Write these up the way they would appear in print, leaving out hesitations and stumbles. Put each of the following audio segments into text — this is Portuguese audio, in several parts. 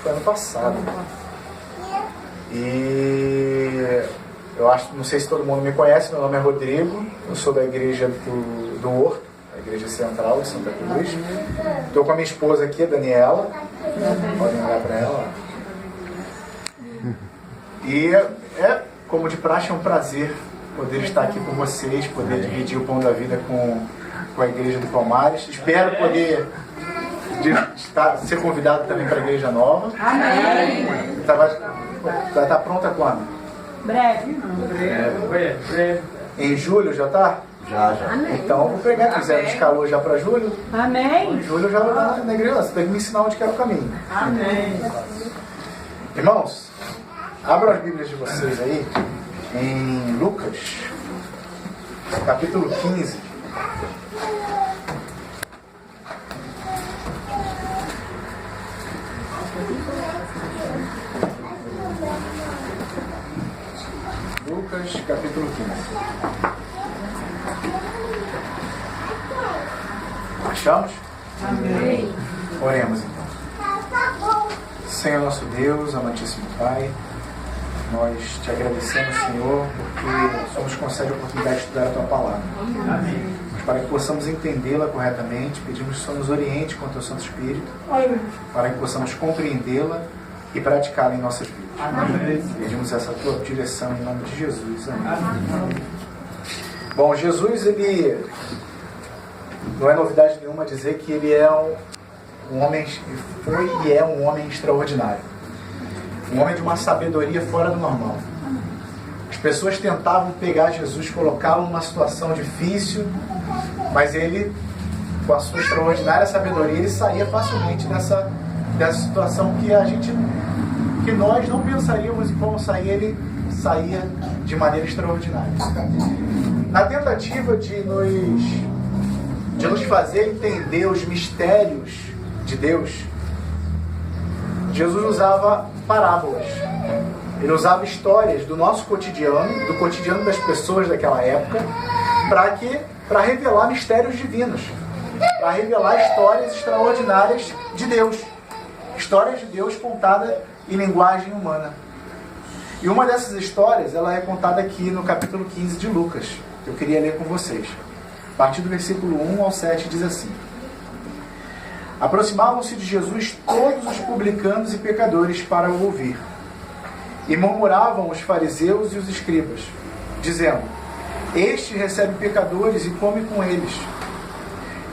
foi ano passado. E eu acho, não sei se todo mundo me conhece, meu nome é Rodrigo, eu sou da igreja do Horto, a igreja central de Santa Cruz. Estou com a minha esposa aqui, a Daniela, podem olhar para ela. E como de praxe, é um prazer poder estar aqui com vocês, poder dividir o pão da vida com a igreja do Palmares. Espero poder ser convidado também para a igreja nova. Amém. Vai estar pronta quando? Breve. Em julho já está? Já. Então eu vou pegar, quiser nos calor já para julho. Amém. Em julho eu já vou estar na igreja. Você tem que me ensinar onde que é o caminho. Amém. Irmãos, abram as Bíblias de vocês aí em Lucas, capítulo 15. Lucas, capítulo 15. Achamos? Amém. Oremos então. Senhor nosso Deus, amantíssimo Pai, nós te agradecemos, Senhor, porque só nos concede a oportunidade de estudar a Tua Palavra. Amém. Mas para que possamos entendê-la corretamente, pedimos que o Senhor nos oriente com o Teu Santo Espírito, para que possamos compreendê-la e praticá-la em nossas vidas. Amém. Pedimos essa Tua direção em nome de Jesus. Amém. Bom, Jesus, ele não é novidade nenhuma dizer que ele é um homem, foi e é um homem extraordinário. Um homem de uma sabedoria fora do normal. As pessoas tentavam pegar Jesus, colocá-lo numa situação difícil, mas ele, com a sua extraordinária sabedoria, ele saía facilmente dessa situação que nós não pensaríamos em como sair, ele saía de maneira extraordinária. Na tentativa de nos fazer entender os mistérios de Deus, Jesus usava parábolas. Ele usava histórias do nosso cotidiano, do cotidiano das pessoas daquela época, para revelar mistérios divinos, para revelar histórias extraordinárias de Deus. Histórias de Deus contadas em linguagem humana. E uma dessas histórias, ela é contada aqui no capítulo 15 de Lucas. Eu queria ler com vocês. A partir do versículo 1 ao 7 diz assim: Aproximavam-se de Jesus todos os publicanos e pecadores para o ouvir. E murmuravam os fariseus e os escribas, dizendo: Este recebe pecadores e come com eles.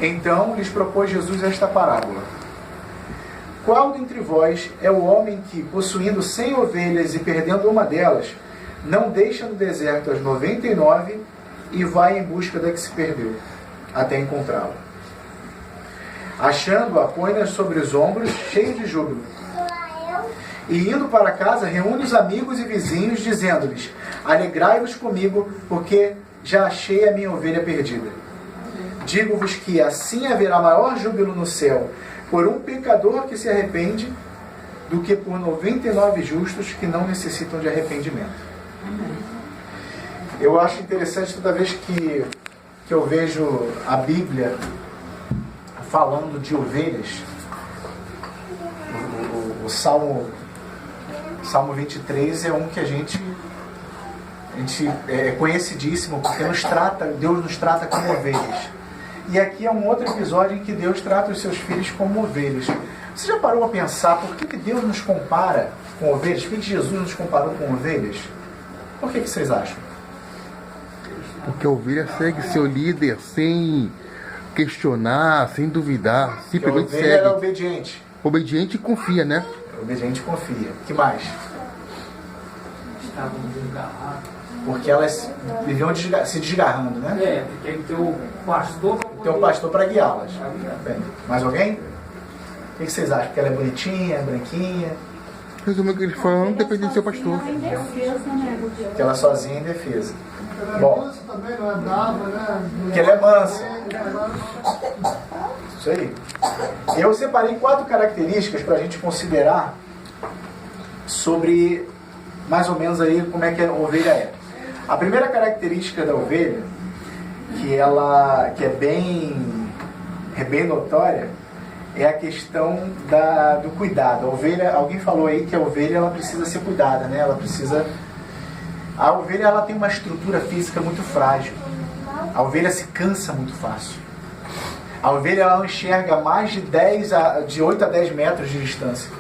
Então lhes propôs Jesus esta parábola: Qual dentre vós é o homem que, possuindo 100 ovelhas e perdendo uma delas, não deixa no deserto as 99 e vai em busca da que se perdeu, até encontrá-la? Achando-a, põe-na sobre os ombros, cheio de júbilo. E indo para casa, reúne os amigos e vizinhos, dizendo-lhes: Alegrai-vos comigo, porque já achei a minha ovelha perdida. Digo-vos que assim haverá maior júbilo no céu por um pecador que se arrepende, do que por 99 justos que não necessitam de arrependimento. Eu acho interessante toda vez que eu vejo a Bíblia falando de ovelhas. O Salmo 23 é um que a gente é conhecidíssimo, porque Deus nos trata como ovelhas. E aqui é um outro episódio em que Deus trata os seus filhos como ovelhas. Você já parou a pensar por que Deus nos compara com ovelhas? Por que Jesus nos comparou com ovelhas? Por que vocês acham? Porque a ovelha segue seu líder sem questionar, sem duvidar, simplesmente Porque a ovelha segue. era obediente. Obediente e confia, né? Obediente e confia. O que mais? Estavam desgarrados. Porque elas viviam se desgarrando, né? Tem que ter o pastor. Tem um pastor para guiá-las. Bem, mais alguém? O que vocês acham? Porque ela é bonitinha, branquinha? Resumindo o que eles falam, não depende do seu pastor. Que ela é sozinha em defesa. Bom, que ela é mansa. Isso aí. Eu separei 4 características para a gente considerar sobre mais ou menos aí como é que a ovelha é. A primeira característica da ovelha, que é bem notória, é a questão do cuidado. A ovelha, alguém falou aí que a ovelha ela precisa ser cuidada, né? A ovelha ela tem uma estrutura física muito frágil. A ovelha se cansa muito fácil. A ovelha ela não enxerga mais de 8 a 10 metros de distância.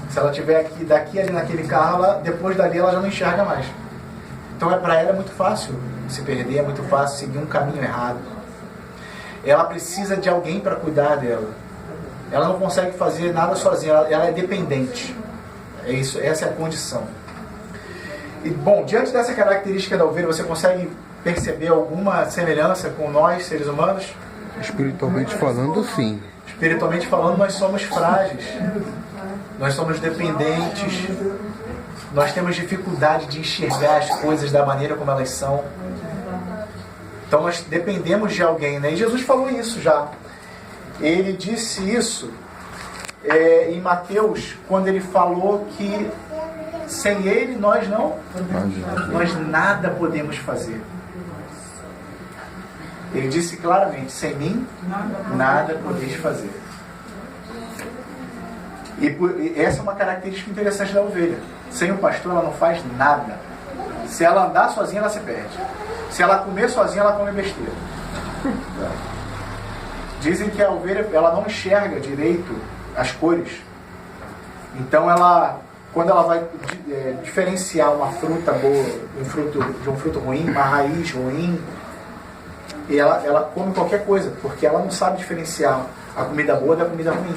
Se ela estiver daqui ali naquele carro, depois dali ela já não enxerga mais. Então para ela é muito fácil se perder, é muito fácil seguir um caminho errado. Ela precisa de alguém para cuidar dela. Ela não consegue fazer nada sozinha, ela é dependente. É isso, essa é a condição. E bom, diante dessa característica da ovelha, você consegue perceber alguma semelhança com nós, seres humanos? Espiritualmente falando, sim. Espiritualmente falando, nós somos frágeis. Nós somos dependentes. Nós temos dificuldade de enxergar as coisas da maneira como elas são. Então nós dependemos de alguém, né? E Jesus falou isso já. Ele disse isso em Mateus, quando ele falou que sem ele nós nada podemos fazer. Ele disse claramente, sem mim nada podeis fazer. E essa é uma característica interessante da ovelha. Sem o pastor ela não faz nada. Se ela andar sozinha ela se perde. Se ela comer sozinha ela come besteira. Dizem que a ovelha ela não enxerga direito as cores. Então quando ela vai diferenciar uma fruta boa de um fruto ruim, uma raiz ruim, e ela come qualquer coisa, porque ela não sabe diferenciar a comida boa da comida ruim.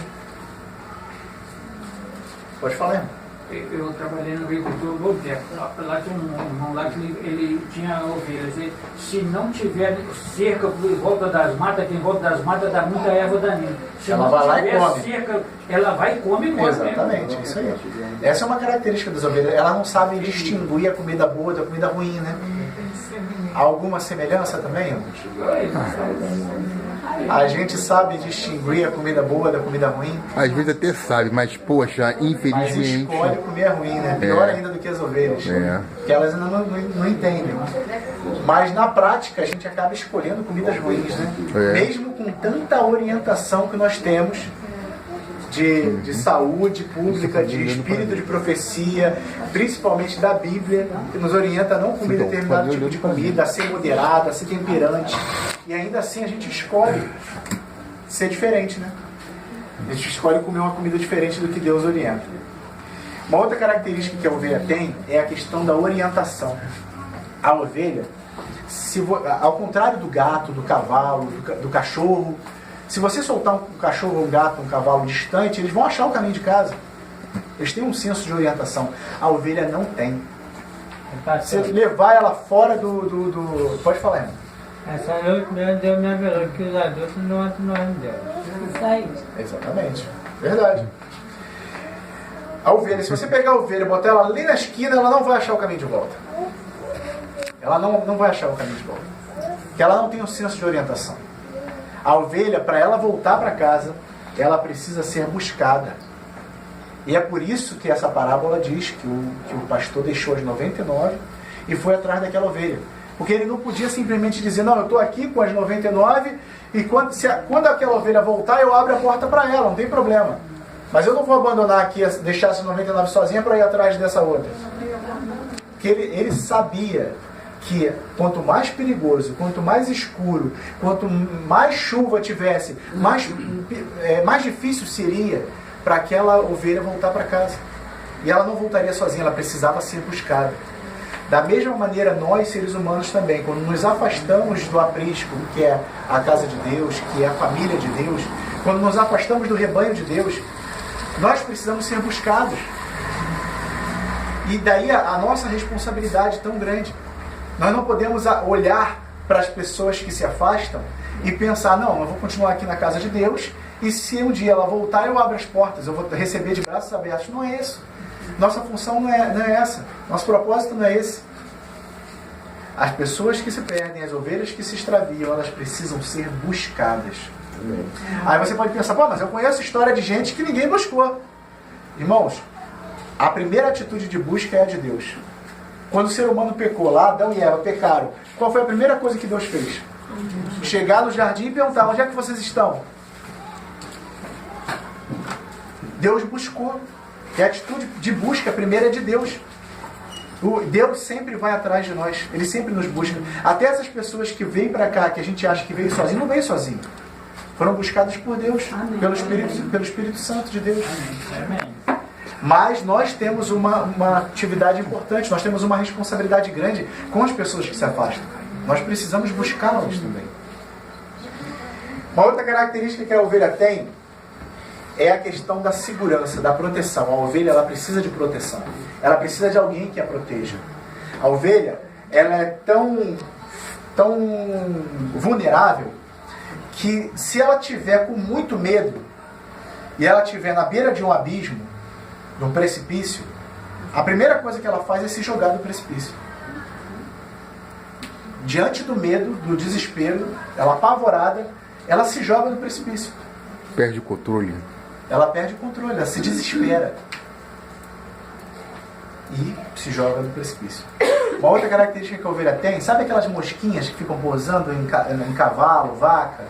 Pode falar, irmão. Eu trabalhei no agricultura há muito tempo. Lá tinha um irmão lá que ele tinha ovelhas. Se não tiver cerca em volta das matas, que em volta das matas dá muita erva daninha. Se ela não vai lá e tiver come. cerca, ela vai e come mesmo. Exatamente, isso aí. Essa é uma característica das ovelhas. Ela não sabe distinguir a comida boa da comida ruim, né? Há alguma semelhança também? A gente sabe distinguir a comida boa da comida ruim. Às vezes até sabe, mas poxa, Mas infelizmente. escolhe comer ruim, né? Pior ainda do que as ovelhas. Porque elas ainda não entendem. Mas na prática a gente acaba escolhendo comidas ruins, né? Mesmo com tanta orientação que nós temos de saúde pública, de espírito de profecia, principalmente da Bíblia, que nos orienta a não comer determinado tipo de comida, a ser moderado, a ser temperante. E ainda assim a gente escolhe ser diferente, né? A gente escolhe comer uma comida diferente do que Deus orienta. Uma outra característica que a ovelha tem é a questão da orientação. A ovelha, ao contrário do gato, do cavalo, do cachorro, se você soltar um cachorro, um gato, um cavalo distante, eles vão achar o caminho de casa. Eles têm um senso de orientação. A ovelha não tem. Se levar ela fora do... Pode falar, irmão. Essa noite mesmo Deus me avelou que os adultos não atuam em Deus. Isso aí. Exatamente. Verdade. A ovelha, se você pegar a ovelha e botar ela ali na esquina, ela não vai achar o caminho de volta. Ela não vai achar o caminho de volta. Porque ela não tem um senso de orientação. A ovelha, para ela voltar para casa, ela precisa ser buscada. E é por isso que essa parábola diz que o pastor deixou as 99 e foi atrás daquela ovelha. Porque ele não podia simplesmente dizer, não, eu estou aqui com as 99 e quando aquela ovelha voltar, eu abro a porta para ela, não tem problema. Mas eu não vou abandonar aqui, deixar essas 99 sozinha para ir atrás dessa outra. Porque ele sabia que quanto mais perigoso, quanto mais escuro, quanto mais chuva tivesse, mais difícil seria para aquela ovelha voltar para casa. E ela não voltaria sozinha, ela precisava ser buscada. Da mesma maneira, nós, seres humanos também, quando nos afastamos do aprisco, que é a casa de Deus, que é a família de Deus, quando nos afastamos do rebanho de Deus, nós precisamos ser buscados. E daí a nossa responsabilidade tão grande. Nós não podemos olhar para as pessoas que se afastam e pensar, não, eu vou continuar aqui na casa de Deus e se um dia ela voltar, eu abro as portas, eu vou receber de braços abertos. Não é isso. Nossa função não é essa. Nosso propósito não é esse. As pessoas que se perdem, as ovelhas que se extraviam, elas precisam ser buscadas. Aí você pode pensar, pô, mas eu conheço história de gente que ninguém buscou. Irmãos, a primeira atitude de busca é a de Deus. Quando o ser humano pecou lá, Adão e Eva pecaram, qual foi a primeira coisa que Deus fez? Chegar no jardim e perguntar, onde é que vocês estão? Deus buscou. E a atitude de busca primeiro é de Deus. Deus sempre vai atrás de nós. Ele sempre nos busca. Até essas pessoas que vêm para cá, que a gente acha que veio sozinho, não veio sozinho. Foram buscadas por Deus, pelo Espírito Santo de Deus. Amém. Mas nós temos uma atividade importante, nós temos uma responsabilidade grande com as pessoas que se afastam. Nós precisamos buscá-las também. Uma outra característica que a ovelha tem é a questão da segurança, da proteção. A ovelha, ela precisa de proteção. Ela precisa de alguém que a proteja. A ovelha, ela é tão vulnerável que se ela tiver com muito medo e ela estiver na beira de um abismo, de um precipício, a primeira coisa que ela faz é se jogar do precipício. Diante do medo, do desespero, ela apavorada, ela se joga no precipício. Perde o controle. Ela perde o controle, ela se desespera. E se joga no precipício. Uma outra característica que a ovelha tem, sabe aquelas mosquinhas que ficam pousando em cavalo, vaca,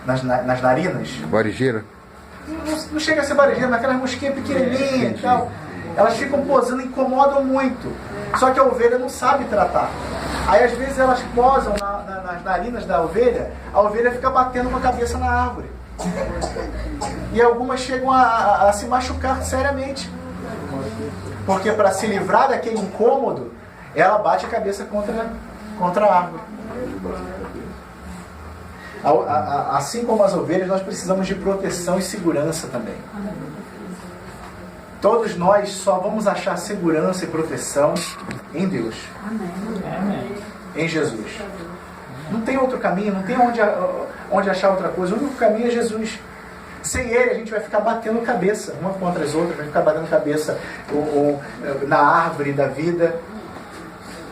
nas narinas? Varejeira? Não chega a ser varejeira, mas aquelas mosquinhas pequenininhas e tal. Elas ficam posando, incomodam muito. Só que a ovelha não sabe tratar. Aí às vezes elas posam nas narinas da ovelha, a ovelha fica batendo com a cabeça na árvore. E algumas chegam a se machucar seriamente. Porque para se livrar daquele incômodo, ela bate a cabeça contra a árvore. Assim como as ovelhas, nós precisamos de proteção e segurança também. Todos nós só vamos achar segurança e proteção em Deus. Amém. Em Jesus. Não tem outro caminho, não tem onde achar outra coisa. O único caminho é Jesus. Sem Ele, a gente vai ficar batendo cabeça, uma contra as outras, vai ficar batendo cabeça na árvore da vida.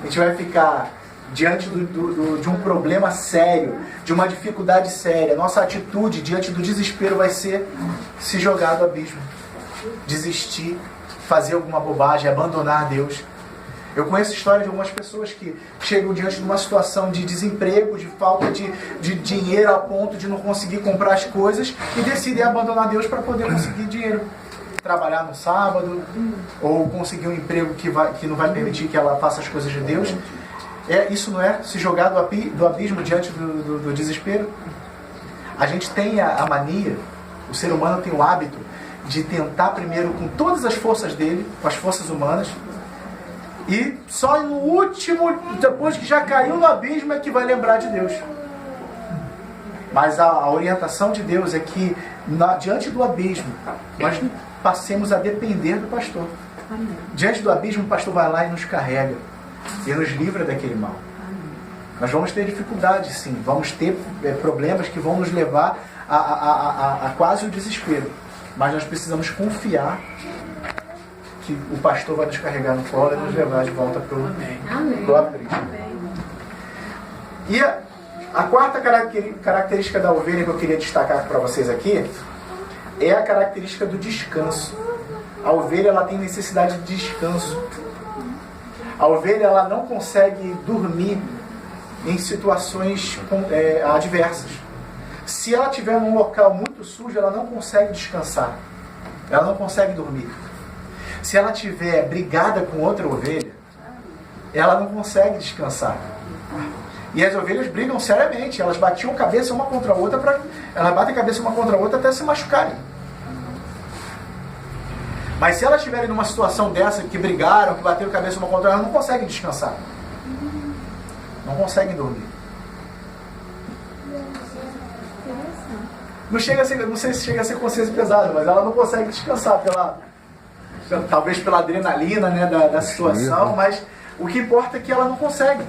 A gente vai ficar diante de um problema sério, de uma dificuldade séria. Nossa atitude diante do desespero vai ser se jogar do abismo, desistir, fazer alguma bobagem, abandonar Deus. Eu conheço a história de algumas pessoas que chegam diante de uma situação de desemprego, de falta de dinheiro a ponto de não conseguir comprar as coisas e decidem abandonar Deus para poder conseguir dinheiro. Trabalhar no sábado ou conseguir um emprego que não vai permitir que ela faça as coisas de Deus. Isso não é se jogar do abismo diante do desespero? A gente tem a mania, o ser humano tem o hábito de tentar primeiro com todas as forças dele, com as forças humanas, e só no último, depois que já caiu no abismo, é que vai lembrar de Deus. Mas a orientação de Deus é que diante do abismo nós passemos a depender do pastor. Diante do abismo o pastor vai lá e nos carrega e nos livra daquele mal. Nós vamos ter dificuldades, sim, vamos ter problemas que vão nos levar a quase o desespero, mas nós precisamos confiar que o pastor vai nos carregar no colo e nos levar de volta para o aprisco. E a quarta característica da ovelha que eu queria destacar para vocês aqui é a característica do descanso. A ovelha, ela tem necessidade de descanso. A ovelha, ela não consegue dormir em situações adversas. Se ela estiver num local muito sujo, ela não consegue descansar. Ela não consegue dormir. Se ela estiver brigada com outra ovelha, ela não consegue descansar. E as ovelhas brigam seriamente. Elas batiam cabeça uma contra a outra, elas batem a cabeça uma contra a outra até se machucarem. Mas se elas estiverem numa situação dessa, que brigaram, que bateram cabeça uma contra a outra, elas não conseguem descansar. Não conseguem dormir. Não sei se chega a ser consciência pesada, mas ela não consegue descansar talvez pela adrenalina, né, da situação, mas o que importa é que ela não consegue.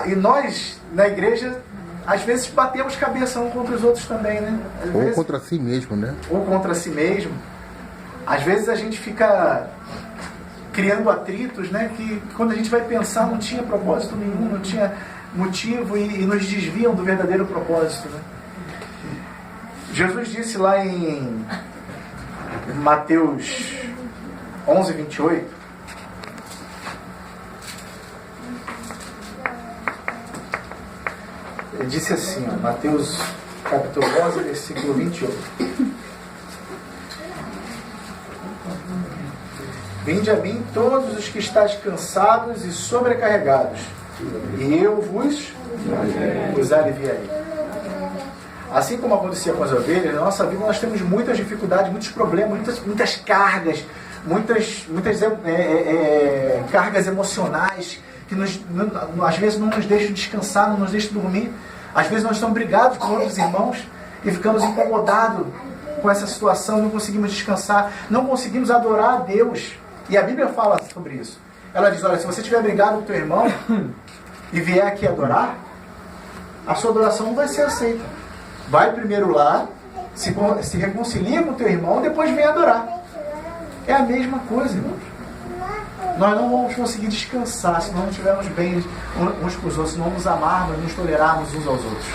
E nós, na igreja, às vezes batemos cabeça uns contra os outros também, né? Ou contra si mesmo, né? Ou contra si mesmo. Às vezes a gente fica criando atritos, né, que quando a gente vai pensar não tinha propósito nenhum, não tinha motivo e nos desviam do verdadeiro propósito, né? Jesus disse lá em Mateus 11, 28, ele disse assim, Mateus capítulo 11, versículo 28, Vinde a mim todos os que estáis cansados e sobrecarregados, e eu vos aliviarei. Assim como acontecia com as ovelhas, na nossa vida nós temos muitas dificuldades, muitos problemas, muitas cargas, muitas cargas emocionais que às vezes não nos deixam descansar, não nos deixam dormir. Às vezes nós estamos brigados com outros irmãos e ficamos incomodados com essa situação, não conseguimos descansar, não conseguimos adorar a Deus. E a Bíblia fala sobre isso. Ela diz, olha, se você estiver brigado com o teu irmão e vier aqui adorar, a sua adoração não vai ser aceita. Vai primeiro lá, se reconcilia com o teu irmão, depois vem adorar. É a mesma coisa, irmãos. Nós não vamos conseguir descansar se não estivermos bem uns com os outros, se não nos amarmos, nos tolerarmos uns aos outros.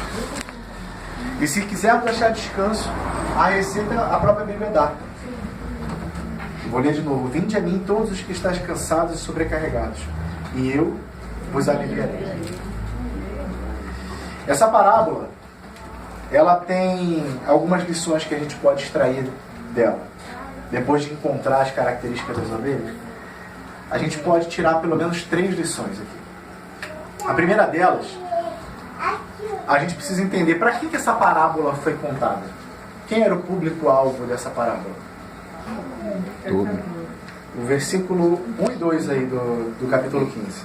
E se quisermos achar descanso, a receita a própria Bíblia dá. Vou ler de novo. Vinde a mim todos os que estáis cansados e sobrecarregados, e eu vos aliviarei. Essa parábola, ela tem algumas lições que a gente pode extrair dela. Depois de encontrar as características das ovelhas, a gente pode tirar pelo menos 3 lições aqui. A primeira delas, a gente precisa entender para que essa parábola foi contada. Quem era o público-alvo dessa parábola? Todo. O versículo 1 e 2 aí do capítulo 15.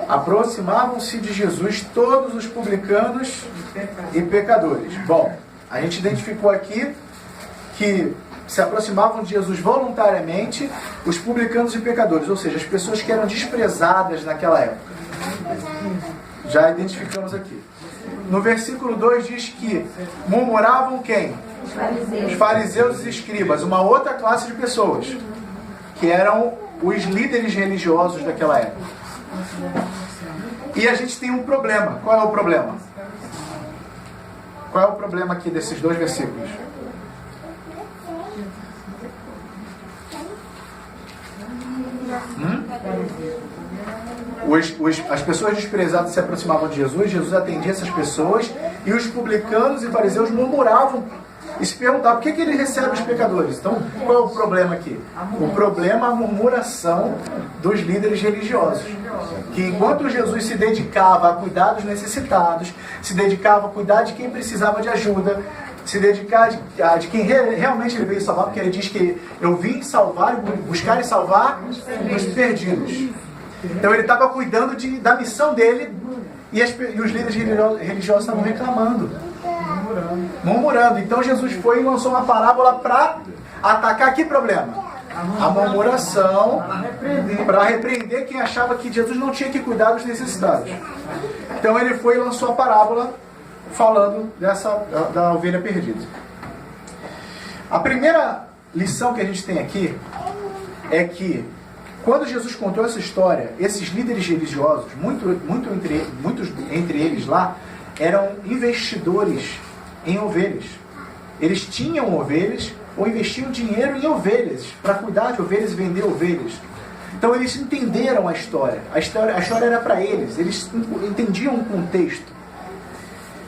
Aproximavam-se de Jesus todos os publicanos e pecadores. Bom, a gente identificou aqui que se aproximavam de Jesus voluntariamente os publicanos e pecadores, ou seja, as pessoas que eram desprezadas naquela época. Já identificamos aqui. No versículo 2 diz que murmuravam quem? Os fariseus e os escribas, uma outra classe de pessoas, que eram os líderes religiosos daquela época. E a gente tem um problema. Qual é o problema? Qual é o problema aqui desses 2 versículos? As pessoas desprezadas se aproximavam de Jesus, Jesus atendia essas pessoas, e os publicanos e fariseus murmuravam e se perguntavam por que ele recebe os pecadores. Então, qual é o problema aqui? O problema é a murmuração dos líderes religiosos, que enquanto Jesus se dedicava a cuidar dos necessitados, se dedicava a cuidar de quem precisava de ajuda, se dedicar de quem realmente ele veio salvar, porque ele diz que eu vim salvar, buscar e salvar os perdidos. Então ele estava cuidando da missão dele, e os líderes religiosos estavam reclamando, murmurando. Então Jesus foi e lançou uma parábola para atacar que problema? A murmuração, para repreender quem achava que Jesus não tinha que cuidar dos necessitados. Então ele foi e lançou a parábola falando da ovelha perdida. A primeira lição que a gente tem aqui é que quando Jesus contou essa história, esses líderes religiosos, muitos entre eles lá, eram investidores em ovelhas. Eles tinham ovelhas ou investiam dinheiro em ovelhas, para cuidar de ovelhas e vender ovelhas. Então eles entenderam a história. A história era para eles entendiam o contexto.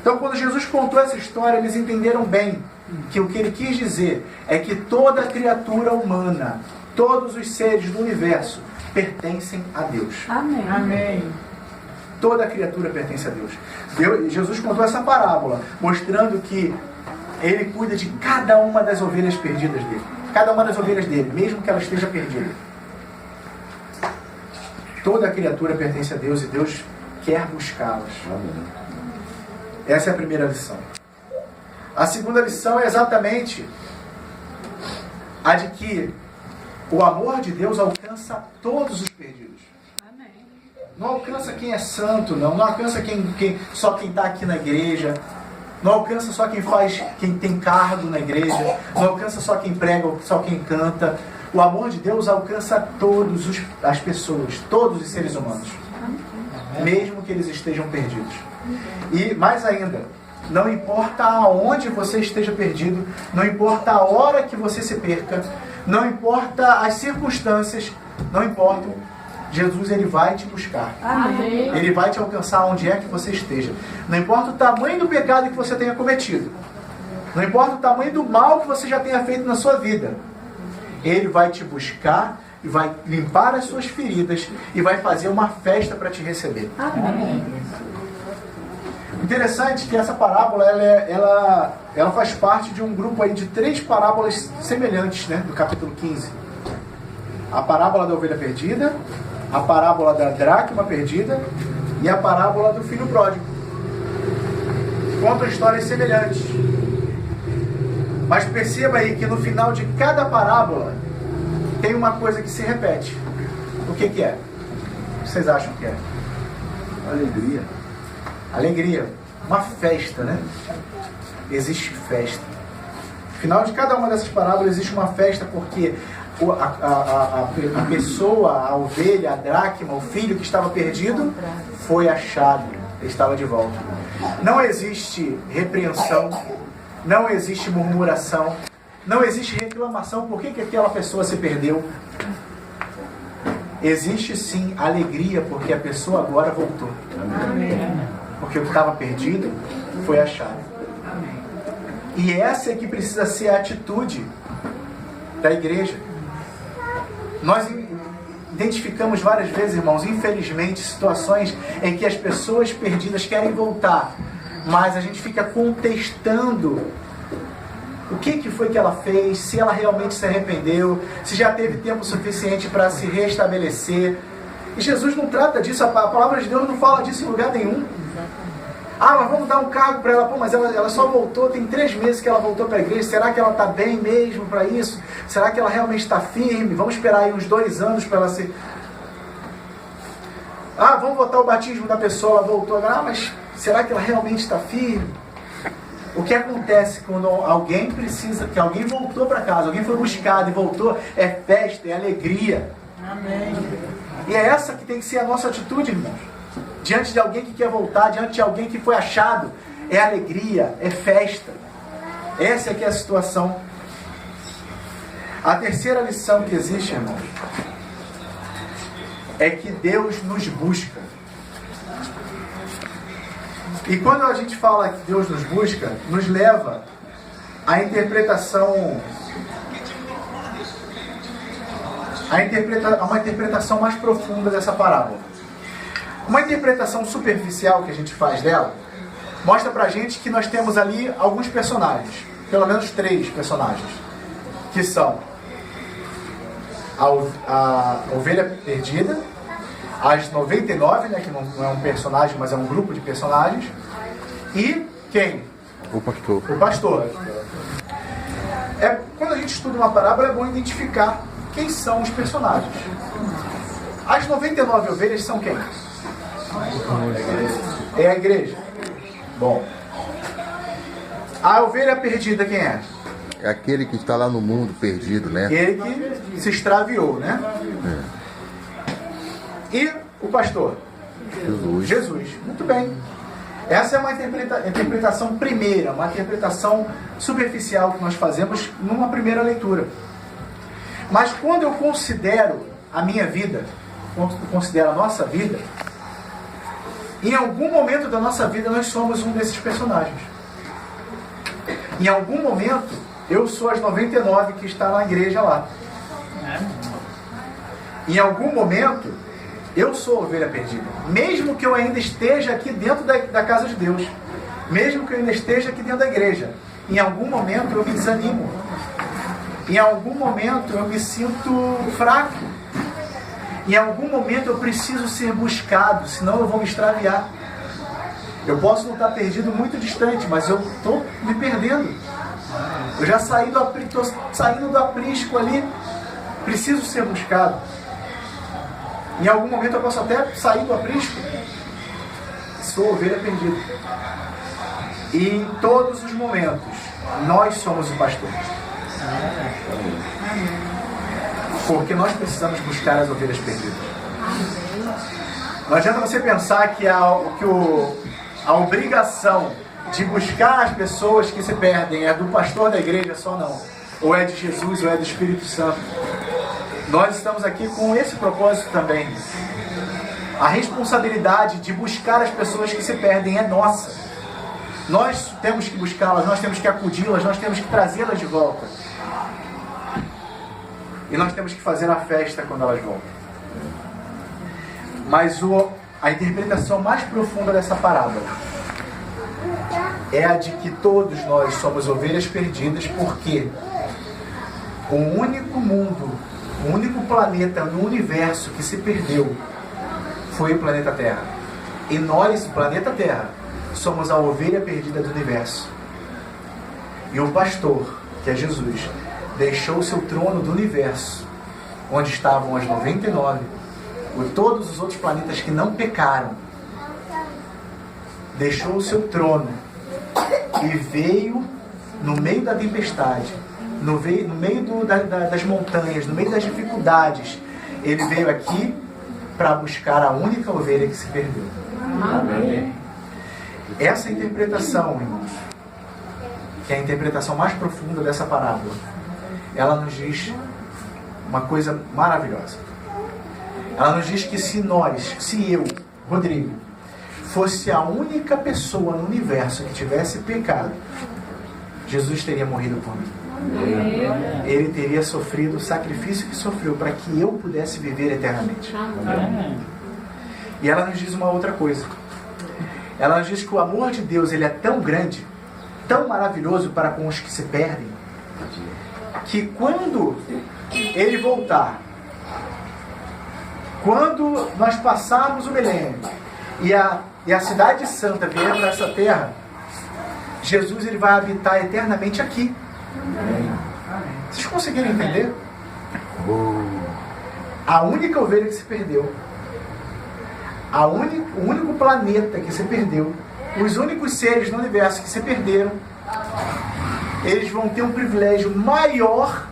Então quando Jesus contou essa história, eles entenderam bem que o que ele quis dizer é que toda criatura humana, todos os seres do universo pertencem a Deus. Amém. Amém. Toda criatura pertence a Deus. Jesus contou essa parábola, mostrando que ele cuida de cada uma das ovelhas perdidas dele. Cada uma das ovelhas dele, mesmo que ela esteja perdida. Toda criatura pertence a Deus e Deus quer buscá-las. Essa é a primeira lição. A segunda lição é exatamente a de que o amor de Deus alcança todos os perdidos. Amém. Não alcança quem é santo, não alcança só quem está aqui na igreja, não alcança só quem tem cargo na igreja, não alcança só quem prega, só quem canta. O amor de Deus alcança todas as pessoas, todos os seres humanos, mesmo que eles estejam perdidos. E mais ainda, não importa aonde você esteja perdido, não importa a hora que você se perca, não importa as circunstâncias, não importam, Jesus, ele vai te buscar. Amém. Ele vai te alcançar onde é que você esteja. Não importa o tamanho do pecado que você tenha cometido. Não importa o tamanho do mal que você já tenha feito na sua vida. Ele vai te buscar e vai limpar as suas feridas e vai fazer uma festa para te receber. Amém. Interessante que essa parábola ela faz parte de um grupo aí de 3 parábolas semelhantes, né, do capítulo 15. A parábola da ovelha perdida, a parábola da dracma perdida e a parábola do filho pródigo. Contam histórias semelhantes. Mas perceba aí que no final de cada parábola tem uma coisa que se repete. O que é? O que vocês acham que é? Alegria. Alegria. Uma festa, né? Existe festa. No final de cada uma dessas parábolas existe uma festa porque a pessoa, a ovelha, a dracma, o filho que estava perdido foi achado, estava de volta. Não existe repreensão, não existe murmuração, não existe reclamação. Por que aquela pessoa se perdeu? Existe sim alegria porque a pessoa agora voltou. Porque o que estava perdido foi achado. E essa é que precisa ser a atitude da igreja. Nós identificamos várias vezes, irmãos, infelizmente, situações em que as pessoas perdidas querem voltar, mas a gente fica contestando o que foi que ela fez, se ela realmente se arrependeu, se já teve tempo suficiente para se restabelecer. E Jesus não trata disso, a palavra de Deus não fala disso em lugar nenhum. Ah, mas vamos dar um cargo para ela. Pô, mas ela só voltou, tem 3 meses que ela voltou para a igreja. Será que ela está bem mesmo para isso? Será que ela realmente está firme? Vamos esperar aí uns 2 anos para ela se... Ah, vamos botar o batismo da pessoa, ela voltou agora. Ah, mas será que ela realmente está firme? O que acontece quando alguém precisa, que alguém voltou para casa, alguém foi buscado e voltou, é festa, é alegria. Amém. E é essa que tem que ser a nossa atitude, irmãos. Diante de alguém que quer voltar, diante de alguém que foi achado, é alegria, é festa. Essa é que é a situação. A terceira lição que existe, irmãos, é que Deus nos busca. E quando a gente fala que Deus nos busca, nos leva à interpretação, a uma interpretação mais profunda dessa parábola. Uma interpretação superficial que a gente faz dela mostra pra gente que nós temos ali alguns personagens, pelo menos 3 personagens, que são a ovelha perdida, as 99, né, que não é um personagem, mas é um grupo de personagens, e quem? O pastor. O pastor. Quando a gente estuda uma parábola, é bom identificar quem são os personagens. As 99 ovelhas são quem? É a igreja. Bom. A ovelha perdida quem é? É aquele que está lá no mundo perdido, né? Ele que se extraviou, né? E o pastor? Jesus. Muito bem. Essa é uma interpretação primeira, uma interpretação superficial que nós fazemos numa primeira leitura. Mas quando eu considero a minha vida, quando eu considero a nossa vida, em algum momento da nossa vida nós somos um desses personagens. Em algum momento eu sou as 99 que está na igreja lá. Em algum momento eu sou a ovelha perdida. Mesmo que eu ainda esteja aqui dentro da casa de Deus, mesmo que eu ainda esteja aqui dentro da igreja, em algum momento eu me desanimo. Em algum momento eu me sinto fraco. Em algum momento eu preciso ser buscado, senão eu vou me extraviar. Eu posso não estar perdido muito distante, mas eu estou me perdendo. Eu já estou saindo do aprisco ali, preciso ser buscado. Em algum momento eu posso até sair do aprisco. Sou ovelha perdida. E em todos os momentos, nós somos o pastor. Porque nós precisamos buscar as ovelhas perdidas. Não adianta você pensar que a obrigação de buscar as pessoas que se perdem é do pastor da igreja só, não. Ou é de Jesus, ou é do Espírito Santo. Nós estamos aqui com esse propósito também. A responsabilidade de buscar as pessoas que se perdem é nossa. Nós temos que buscá-las, nós temos que acudi-las, nós temos que trazê-las de volta. E nós temos que fazer a festa quando elas voltam. Mas a interpretação mais profunda dessa parábola é a de que todos nós somos ovelhas perdidas, porque o único mundo, o único planeta no universo que se perdeu foi o planeta Terra. E nós, o planeta Terra, somos a ovelha perdida do universo. E o pastor, que é Jesus, deixou o seu trono do universo, onde estavam as 99, todos os outros planetas que não pecaram. Deixou o seu trono e veio no meio da tempestade, no meio das montanhas, no meio das dificuldades. Ele veio aqui para buscar a única ovelha que se perdeu. Amém. Essa interpretação, irmãos, que é a interpretação mais profunda dessa parábola, ela nos diz uma coisa maravilhosa. Ela nos diz que se eu, Rodrigo, fosse a única pessoa no universo que tivesse pecado, Jesus teria morrido por mim. Ele teria sofrido o sacrifício que sofreu para que eu pudesse viver eternamente. E ela nos diz uma outra coisa. Ela nos diz que o amor de Deus, ele é tão grande, tão maravilhoso para com os que se perdem, que quando ele voltar, quando nós passarmos o milênio e a cidade santa vier para essa terra, Jesus, ele vai habitar eternamente aqui. Vocês conseguiram entender? A única ovelha que se perdeu, o único planeta que se perdeu, os únicos seres no universo que se perderam, eles vão ter um privilégio maior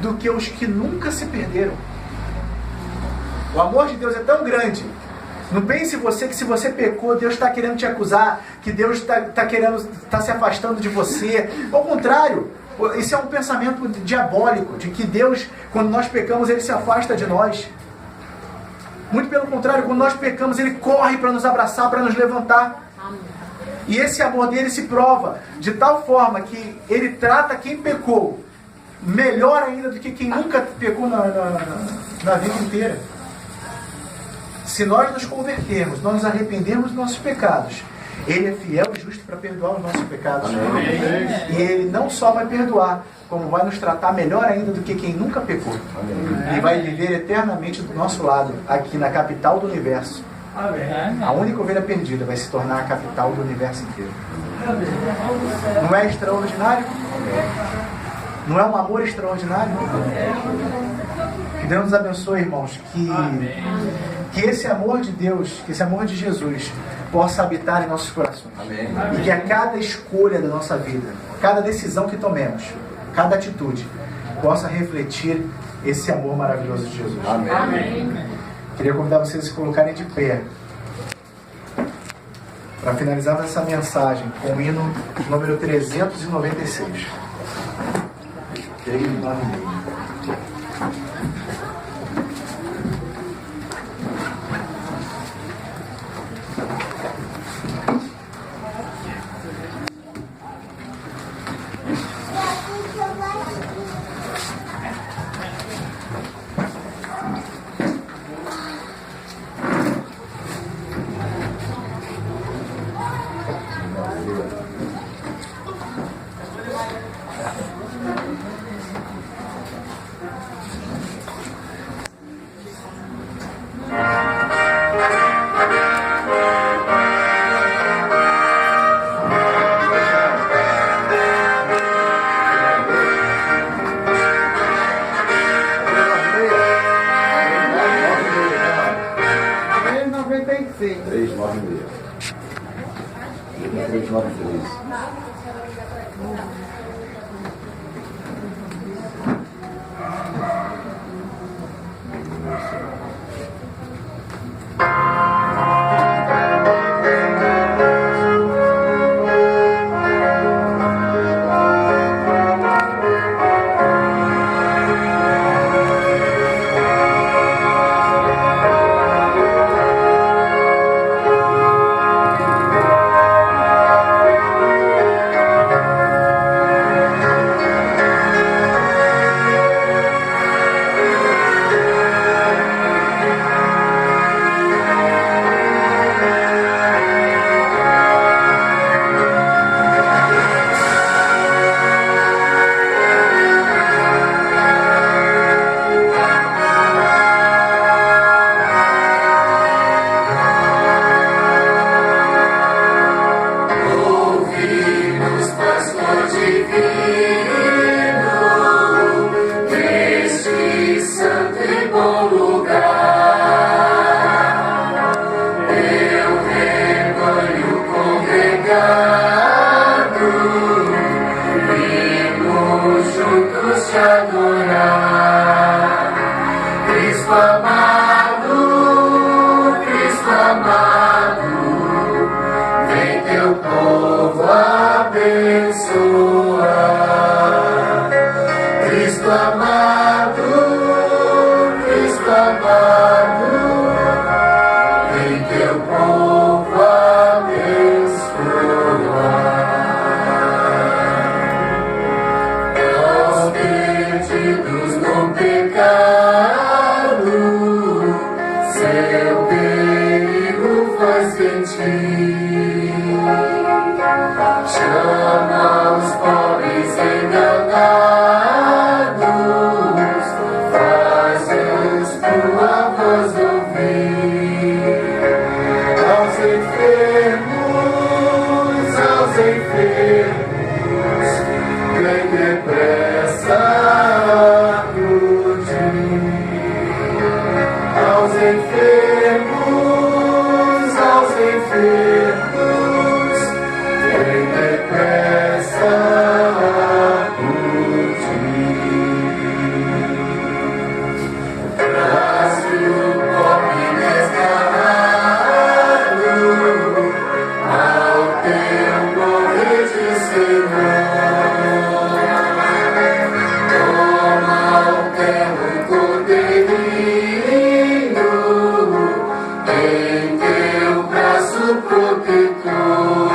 do que os que nunca se perderam. O amor de Deus é tão grande. Não pense você que se você pecou, Deus está querendo te acusar, que Deus está se afastando de você. Ao contrário, isso é um pensamento diabólico, de que Deus, quando nós pecamos, Ele se afasta de nós. Muito pelo contrário, quando nós pecamos, Ele corre para nos abraçar, para nos levantar. E esse amor dele se prova de tal forma que Ele trata quem pecou melhor ainda do que quem nunca pecou na vida inteira. Se nós nos convertermos, nós nos arrependermos dos nossos pecados, Ele é fiel e justo para perdoar os nossos pecados. Amém. E Ele não só vai perdoar, como vai nos tratar melhor ainda do que quem nunca pecou. Amém. E vai viver eternamente do nosso lado, aqui na capital do universo. Amém. A única ovelha perdida vai se tornar a capital do universo inteiro. Amém. Não é extraordinário? Não é um amor extraordinário? Que Deus nos abençoe, irmãos, que esse amor de Deus, que esse amor de Jesus possa habitar em nossos corações. Amém. E que a cada escolha da nossa vida, cada decisão que tomemos, cada atitude, possa refletir esse amor maravilhoso de Jesus. Amém. Amém. Queria convidar vocês a se colocarem de pé para finalizarmos essa mensagem com o hino número 396. 396. obrigado. Vimos juntos te adorar. Cristo amado, Cristo amado, vem teu povo abençoar. Cristo amado, Cristo amado, vem teu povo abençoar. Aos perdidos no pecado, seu perigo foi sentir. Chama os pobres enganados, faz-os tua voz ouvir. Aos enfermos, vem depressa acudir. Aos enfermos, vem depressa acudir. Traz-lhe o pobre desgarrado ao teu nome de Senhor. Toma ao teu cordeirinho em teu braço protetor.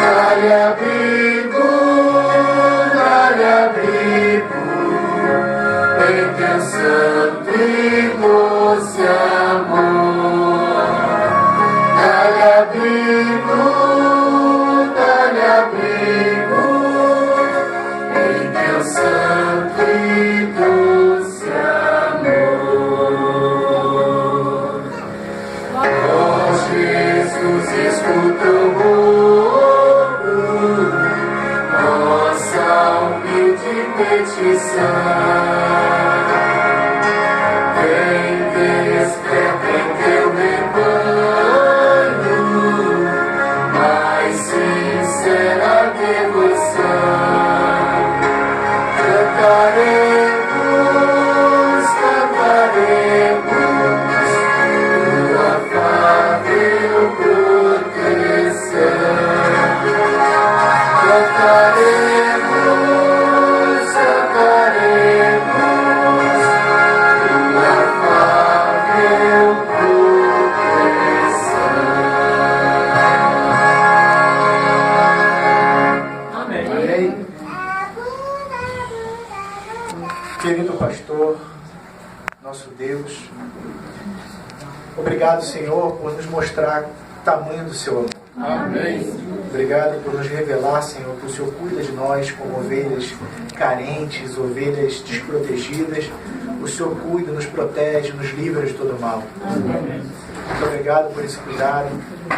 Dá-lhe abrigo em teu santo e doce amor. Dá-lhe abrigo em teu santo e doce amor. Ó Jesus, escuta o rogo, nossa humilde petição. Vem, desperta em teu rebanho mais sincera devoção. Cantaremos tua afável proteção. Cantaremos tua afável proteção. Amém. Amém. Querido pastor, nosso Deus, obrigado, Senhor, por nos mostrar o tamanho do seu amor. Amém. Obrigado por nos revelar, Senhor, que o Senhor cuida de nós como ovelhas carentes, ovelhas desprotegidas. O Senhor cuida, nos protege, nos livra de todo mal. Amém. Muito obrigado por esse cuidado.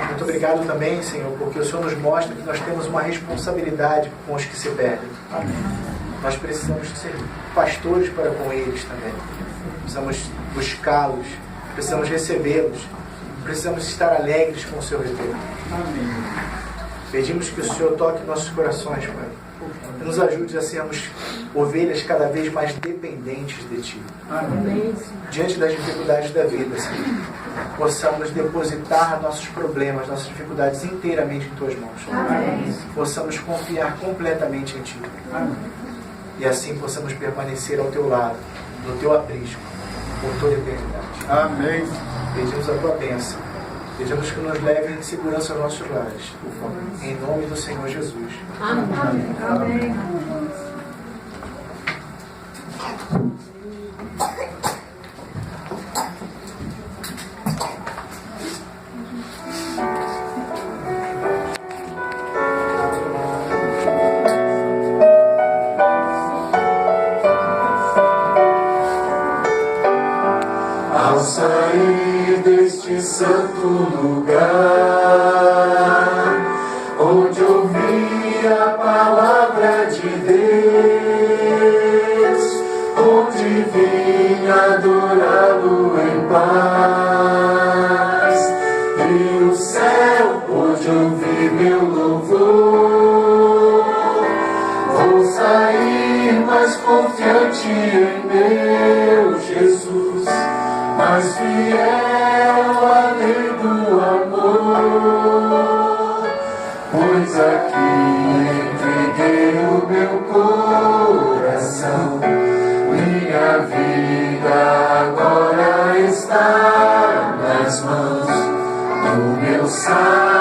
Muito obrigado também, Senhor, porque o Senhor nos mostra que nós temos uma responsabilidade com os que se perdem. Nós precisamos ser pastores para com eles também. Precisamos buscá-los, precisamos recebê-los, precisamos estar alegres com o seu retorno. Pedimos que o Senhor toque nossos corações, Pai. E nos ajude a sermos ovelhas cada vez mais dependentes de Ti. Amém. Diante das dificuldades da vida, Senhor, possamos depositar nossos problemas, nossas dificuldades inteiramente em Tuas mãos. Amém. Possamos confiar completamente em Ti. Amém. E assim possamos permanecer ao Teu lado, no Teu aprisco, por toda a eternidade. Amém. Pedimos a Tua bênção. Pedimos que nos leve em segurança aos nossos lares. Em nome do Senhor Jesus. Amém. Amém. Ao sair deste santo lugar, onde ouvi a palavra de Deus, onde vim adorá-lo em paz, e o céu pôde ouvir mais confiante em meu Jesus, mais fiel à lei do amor. Pois aqui entreguei o meu coração, minha vida agora está nas mãos do meu Salvador.